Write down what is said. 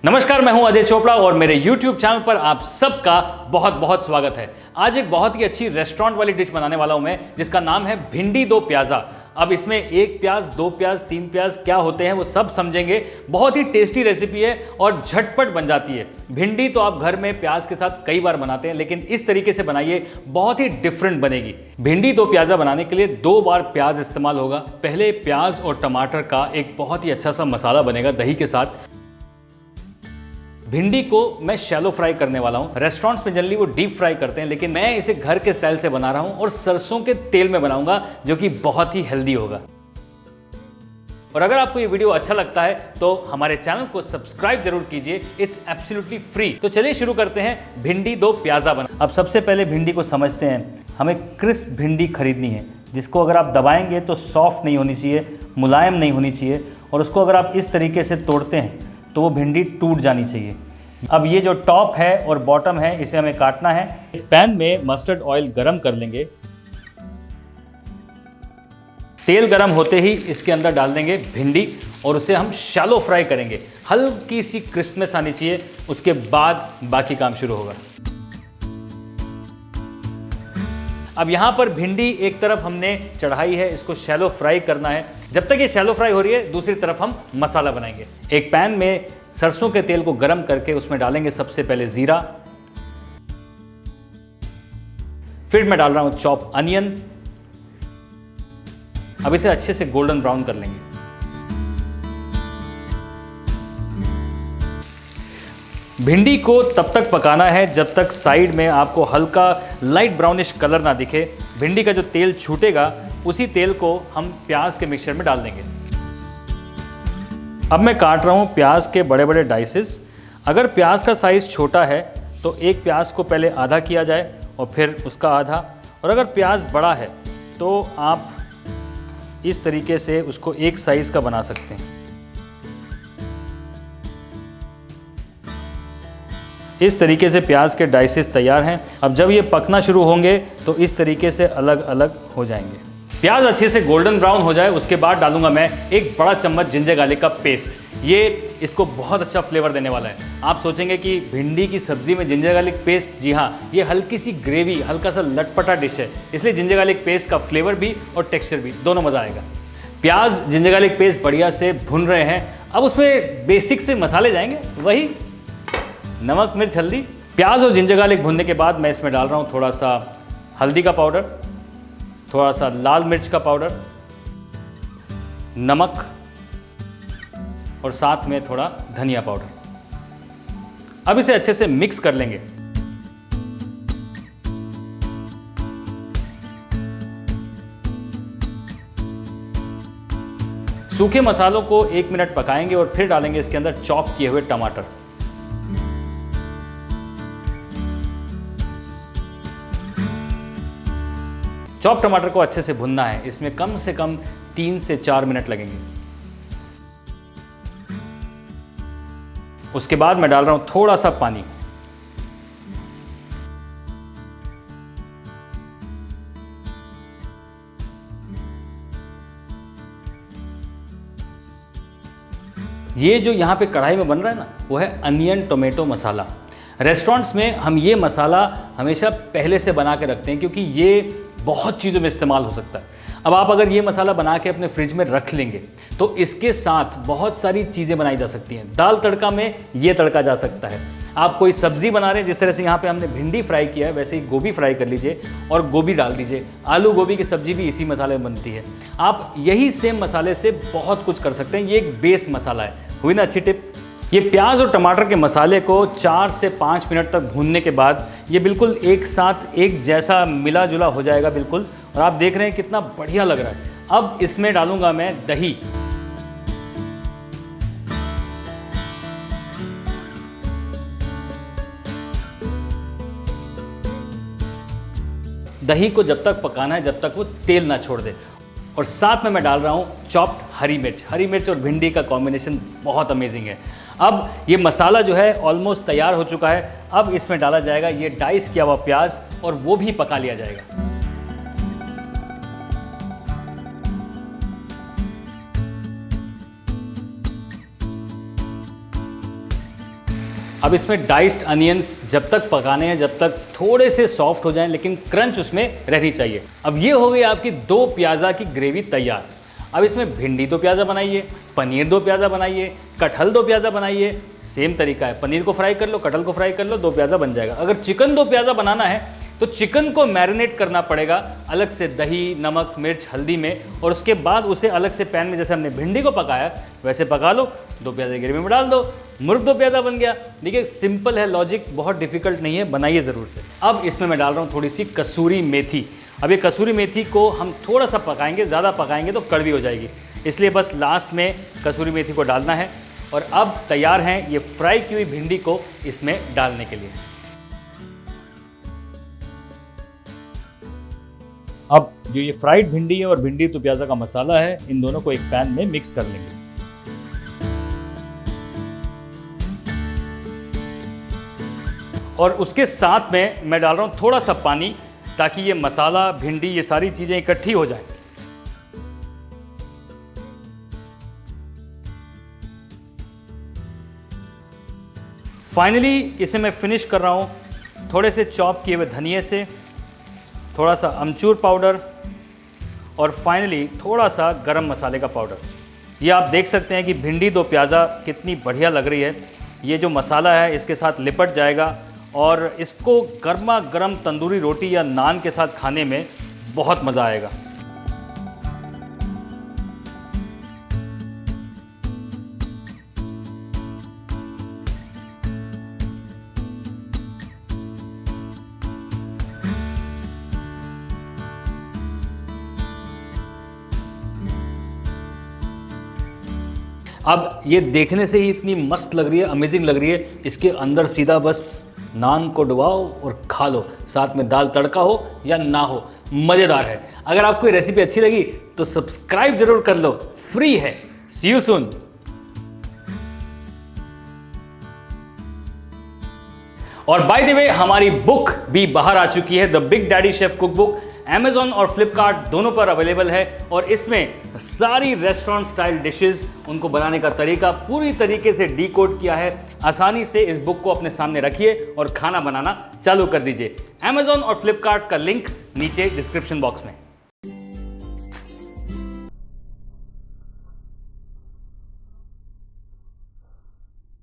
नमस्कार, मैं हूं अजय चोपड़ा और मेरे YouTube चैनल पर आप सबका बहुत बहुत स्वागत है। आज एक बहुत ही अच्छी रेस्टोरेंट वाली डिश बनाने वाला हूं मैं, जिसका नाम है भिंडी दो प्याज़ा। अब इसमें एक प्याज, दो प्याज, तीन प्याज क्या होते हैं वो सब समझेंगे। बहुत ही टेस्टी रेसिपी है और झटपट बन जाती है। भिंडी तो आप घर में प्याज के साथ कई बार बनाते हैं, लेकिन इस तरीके से बनाइए, बहुत ही डिफरेंट बनेगी। भिंडी दो प्याज़ा बनाने के लिए 2 बार प्याज इस्तेमाल होगा। पहले प्याज और टमाटर का एक बहुत ही अच्छा सा मसाला बनेगा दही के साथ। भिंडी को मैं शैलो फ्राई करने वाला हूं। रेस्टोरेंट्स में जनरली वो डीप फ्राई करते हैं, लेकिन मैं इसे घर के स्टाइल से बना रहा हूं और सरसों के तेल में बनाऊंगा, जो कि बहुत ही हेल्दी होगा। और अगर आपको ये वीडियो अच्छा लगता है तो हमारे चैनल को सब्सक्राइब जरूर कीजिए। It's absolutely free. तो चलिए शुरू करते हैं भिंडी दो प्याज़ा बना। अब सबसे पहले भिंडी को समझते हैं। हमें क्रिस्प भिंडी खरीदनी है, जिसको अगर आप दबाएंगे तो सॉफ्ट नहीं होनी चाहिए, मुलायम नहीं होनी चाहिए। और उसको अगर आप इस तरीके से तोड़ते हैं तो वो भिंडी टूट जानी चाहिए। अब ये जो टॉप है और बॉटम है, इसे हमें काटना है। पैन में मस्टर्ड ऑयल गरम कर लेंगे। तेल गरम होते ही इसके अंदर डाल देंगे भिंडी और उसे हम शैलो फ्राई करेंगे। हल्की सी क्रिस्पनेस आनी चाहिए, उसके बाद बाकी काम शुरू होगा। अब यहां पर भिंडी एक तरफ हमने चढ़ाई है, इसको शैलो फ्राई करना है। जब तक ये शैलो फ्राई हो रही है, दूसरी तरफ हम मसाला बनाएंगे। एक पैन में सरसों के तेल को गरम करके उसमें डालेंगे सबसे पहले जीरा, फिर मैं डाल रहा हूं चॉप अनियन। अब इसे अच्छे से गोल्डन ब्राउन कर लेंगे। भिंडी को तब तक पकाना है जब तक साइड में आपको हल्का लाइट ब्राउनिश कलर ना दिखे। भिंडी का जो तेल छूटेगा, उसी तेल को हम प्याज के मिक्सचर में डाल देंगे। अब मैं काट रहा हूँ प्याज के बड़े बड़े डाइसेस। अगर प्याज का साइज़ छोटा है तो एक प्याज को पहले आधा किया जाए और फिर उसका आधा। और अगर प्याज बड़ा है तो आप इस तरीके से उसको एक साइज़ का बना सकते हैं। इस तरीके से प्याज के डाइसेस तैयार हैं। अब जब ये पकना शुरू होंगे तो इस तरीके से अलग अलग हो जाएंगे। प्याज अच्छे से गोल्डन ब्राउन हो जाए, उसके बाद डालूंगा मैं एक बड़ा चम्मच जिंजर गार्लिक का पेस्ट। ये इसको बहुत अच्छा फ्लेवर देने वाला है। आप सोचेंगे कि भिंडी की सब्जी में जिंजर गार्लिक पेस्ट, जी हाँ, ये हल्की सी ग्रेवी, हल्का सा लटपटा डिश है, इसलिए जिंजर गार्लिक पेस्ट का फ्लेवर भी और टेक्सचर भी दोनों मज़ा आएगा। प्याज जिंजर गार्लिक पेस्ट बढ़िया से भुन रहे हैं। अब उसमें बेसिक से मसाले जाएंगे, वही नमक, मिर्च, हल्दी। प्याज और जिंजर गार्लिक भुनने के बाद मैं इसमें डाल रहा हूँ थोड़ा सा हल्दी का पाउडर, थोड़ा सा लाल मिर्च का पाउडर, नमक और साथ में थोड़ा धनिया पाउडर। अब इसे अच्छे से मिक्स कर लेंगे। सूखे मसालों को 1 मिनट पकाएंगे और फिर डालेंगे इसके अंदर चॉप किए हुए टमाटर। चॉप टमाटर को अच्छे से भुनना है। इसमें कम से कम 3 से 4 मिनट लगेंगे। उसके बाद मैं डाल रहा हूं थोड़ा सा पानी। ये जो यहां पे कढ़ाई में बन रहा है ना, वो है अनियन टोमेटो मसाला। रेस्टोरेंट्स में हम ये मसाला हमेशा पहले से बना के रखते हैं, क्योंकि ये बहुत चीज़ों में इस्तेमाल हो सकता है। अब आप अगर ये मसाला बना के अपने फ्रिज में रख लेंगे तो इसके साथ बहुत सारी चीज़ें बनाई जा सकती हैं। दाल तड़का में ये तड़का जा सकता है। आप कोई सब्जी बना रहे हैं, जिस तरह से यहाँ पे हमने भिंडी फ्राई किया है, वैसे ही गोभी फ्राई कर लीजिए और गोभी डाल दीजिए। आलू गोभी की सब्जी भी इसी मसाले में बनती है। आप यही सेम मसाले से बहुत कुछ कर सकते हैं। ये एक बेस मसाला है। हुई ना अच्छी टिप। ये प्याज और टमाटर के मसाले को 4 से 5 मिनट तक भूनने के बाद ये बिल्कुल एक साथ एक जैसा मिला जुला हो जाएगा बिल्कुल। और आप देख रहे हैं कितना बढ़िया लग रहा है। अब इसमें डालूंगा मैं दही। दही को जब तक पकाना है जब तक वो तेल ना छोड़ दे। और साथ में मैं डाल रहा हूँ चॉप्ड हरी मिर्च। हरी मिर्च और भिंडी का कॉम्बिनेशन बहुत अमेजिंग है। अब ये मसाला जो है ऑलमोस्ट तैयार हो चुका है। अब इसमें डाला जाएगा ये डाइस किया हुआ प्याज और वो भी पका लिया जाएगा। अब इसमें डाइस्ड अनियंस जब तक पकाने हैं जब तक थोड़े से सॉफ्ट हो जाएं, लेकिन क्रंच उसमें रहनी चाहिए। अब ये हो गई आपकी 2 प्याज़ा की ग्रेवी तैयार। अब इसमें भिंडी 2 प्याज़ा बनाइए, पनीर 2 प्याज़ा बनाइए, कटहल 2 प्याज़ा बनाइए। सेम तरीका है, पनीर को फ्राई कर लो, कटहल को फ्राई कर लो, 2 प्याज़ा बन जाएगा। अगर चिकन 2 प्याज़ा बनाना है तो चिकन को मैरिनेट करना पड़ेगा अलग से दही, नमक, मिर्च, हल्दी में, और उसके बाद उसे अलग से पैन में जैसे हमने भिंडी को पकाया वैसे पका लो, 2 प्याज़ा ग्रेवी में डाल दो, मुर्ग 2 प्याज़ा बन गया। देखिए सिंपल है लॉजिक, बहुत डिफिकल्ट नहीं है, बनाइए ज़रूर से। अब इसमें मैं डाल रहा हूँ थोड़ी सी कसूरी मेथी। अब ये कसूरी मेथी को हम थोड़ा सा पकाएंगे, ज़्यादा पकाएंगे तो कड़वी हो जाएगी, इसलिए बस लास्ट में कसूरी मेथी को डालना है। और अब तैयार हैं ये फ्राई की हुई भिंडी को इसमें डालने के लिए। अब जो ये फ्राइड भिंडी है और भिंडी 2 प्याज़ा का मसाला है, इन दोनों को एक पैन में मिक्स कर लेंगे। और उसके साथ में मैं डाल रहा हूँ थोड़ा सा पानी, ताकि ये मसाला, भिंडी, ये सारी चीज़ें इकट्ठी हो जाएं। फाइनली इसे मैं फिनिश कर रहा हूँ थोड़े से चॉप किए हुए धनिए से, थोड़ा सा अमचूर पाउडर और फाइनली थोड़ा सा गरम मसाले का पाउडर। ये आप देख सकते हैं कि भिंडी 2 प्याज़ा कितनी बढ़िया लग रही है। ये जो मसाला है इसके साथ लिपट जाएगा और इसको गर्मा गर्म तंदूरी रोटी या नान के साथ खाने में बहुत मज़ा आएगा। अब ये देखने से ही इतनी मस्त लग रही है, अमेजिंग लग रही है। इसके अंदर सीधा बस नान को डुबाओ और खा लो, साथ में दाल तड़का हो या ना हो, मज़ेदार है। अगर आपको ये रेसिपी अच्छी लगी तो सब्सक्राइब जरूर कर लो, फ्री है। सी यू सून। और बाय द वे हमारी बुक भी बाहर आ चुकी है, the big daddy chef cook book. Amazon और फ्लिपकार्ट दोनों पर अवेलेबल है और इसमें सारी रेस्टोरेंट स्टाइल डिशेस, उनको बनाने का तरीका पूरी तरीके से डीकोड किया है। आसानी से इस बुक को अपने सामने रखिए और खाना बनाना चालू कर दीजिए। Amazon और फ्लिपकार्ट का लिंक नीचे डिस्क्रिप्शन बॉक्स में।